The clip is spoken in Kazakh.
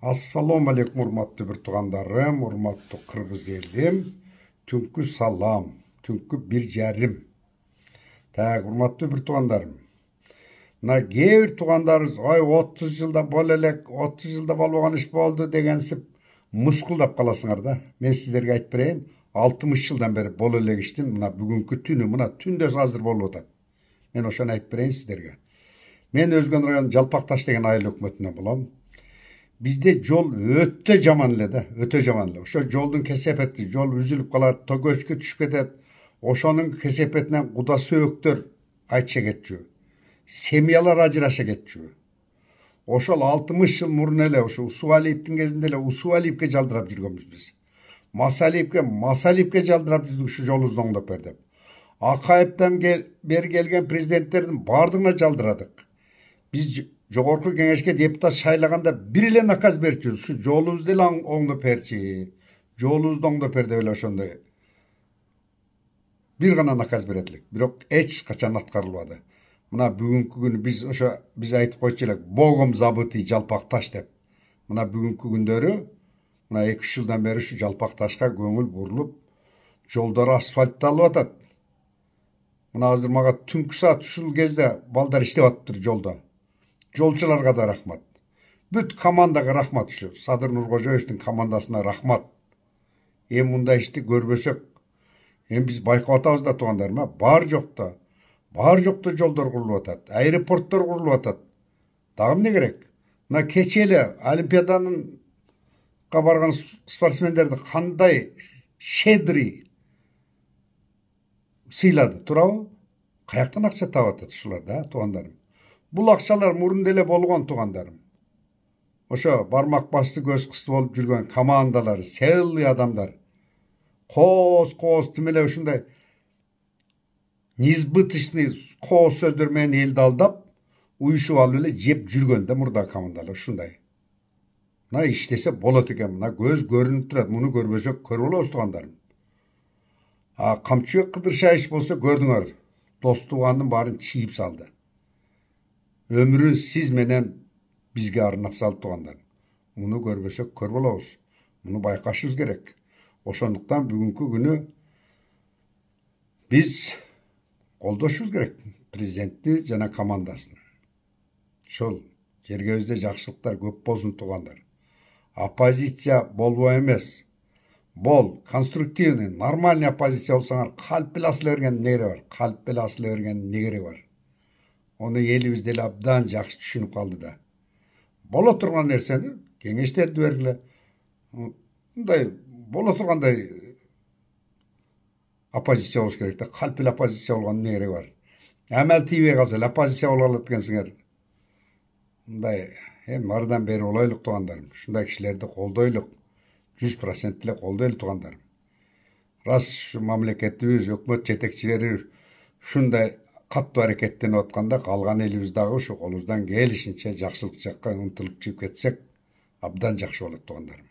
Assalamu alaikum urmatlı bir tuğandarım, urmatlı Kırgız elim, tünkü salam, tünkü bir jerim. Tak urmatlı bir tuğandarım. Na geyir tuğandarız, ay 30 yılda bol elek, 30 yılda bolğan iş boldu degensip mıskıldap kalasыңар da. Men sizlerge aytып bereyim, 60 yıldan beri bol elek iştin, mına bugünkü tünü, mına tünдөs hazır bolup atat. Men oşonu aytып bereyim sizlerge. Men Özgön rayon Jalpaktaş degen ayыл ökmötünden bolam. Bizde yol öte jamanlı da, öte jamanlı. Oşo yoldun kesepeti, yol üzülüp kalat, tögöçkü düşüp ketet. Oşonun kesepetinden kudası öktür aytça geçiyor. Semyalar acıraşa geçiyor. Oşol 60 yıl murun ele, oşo Usuvaliyip'tin gezinde ele Usuvaliyip'ke jaldırap жүрgөнбүз biz. Masaliyip'ke jaldırap жүрдүк şu yolubuzdu oңдоп бер деп. Акаевтен бeri gelgen prezidentlerдің бардығына жaldырадык. Biz Жогорку кеңешке депутат шайлaganda bir эле наказ берчүбүз. Şu жолубузду эле оңдоп берчи. Жолубузду оңдоп бер деп эле ошондой. Bir gana nakaz beretlik. Бирок эч качан аткарылбады. Мына бүгүнкү күнү биз айтып койчу элек, Богом забытый Жалпакташ деп. Мына бүгүнкү күндөрү, мына 2-3 жылдан бери şu Жалпакташка көңүл бурулуп, жолдор асфальтталып атат. Мына азыр мага түнкү саат ушул кезде балдар иштеп атыптыр жолдо. Жолчуларга да рахмат. Бүт командага рахмат ушу. Садыр Нуркожоевдин командасына рахмат. Эми мындай ишти көрбөсөк, эми биз байкап атабыз да туугандарым, бар жокто жолдор курулуп атат, аэропорттор курулуп атат. Дагы эмне керек? Мына кече эле Олимпиаданын барган спортсмендерди кандай щедрый сыйлады, туурабы? Каяктан акча таап атат ушулар да, туугандарым? Бул акчалар мурунда эле болгон, туугандарым. Ошо бармак басты көз кысты болуп жүргөн командалар, сыйлы адамдар, коос тим эле ушундай несбыточный коос сөздөр менен элди алдап, уюшуп алып эле жеп жүргөн да мурда командалар ушундай. Мына иштесе болот экен, мына көз көрүнүп турат, муну көрбөсөк көрүп алабыз, туугандарым. Камчыбек Кыдыршаевич болсо көрдүңөр, дос туугандын баарын чийип салды. Ömrün siz menен bizge arnap saldı, tуугандар. Муну көрбөсөк көрүп алабыз. Муну байкашыбыз керек. Ошондуктан бүгүнкү күнү биз колдошубуз керек президентти жана командасын. Ошол жергебизде жакшылыктар көп болсун, туугандар. Оппозиция болбой эмес. Бол, конструктивный, нормальный оппозиция болсаңар, калп эле асыла берген негери бар. Калп эле асыла берген негери бар. Onu elibizde эле абдан жакшы түшүнүп калды да. Боло турган нерсени кеңештерди бергиле. Мындай боло тургандай оппозиция болуш керек да. Калп эле оппозиция болгон негери бар. Амел тийбей калса эле оппозиция боло алат экенсиңер. Мындай эми арыдан бери болойлук, туугандарым. Ушундай кишилерди колдойлук. 100% эле колдойлук, туугандарым. Рас ушу мамлекетибиз, өкмөт жетекчилери ушундай каттуу аракеттенип атканда, калган элибиз дагы ушу колубуздан келишинче жакшылык жакка умтулуп чыгып кетсек абдан жакшы болот, туугандарым.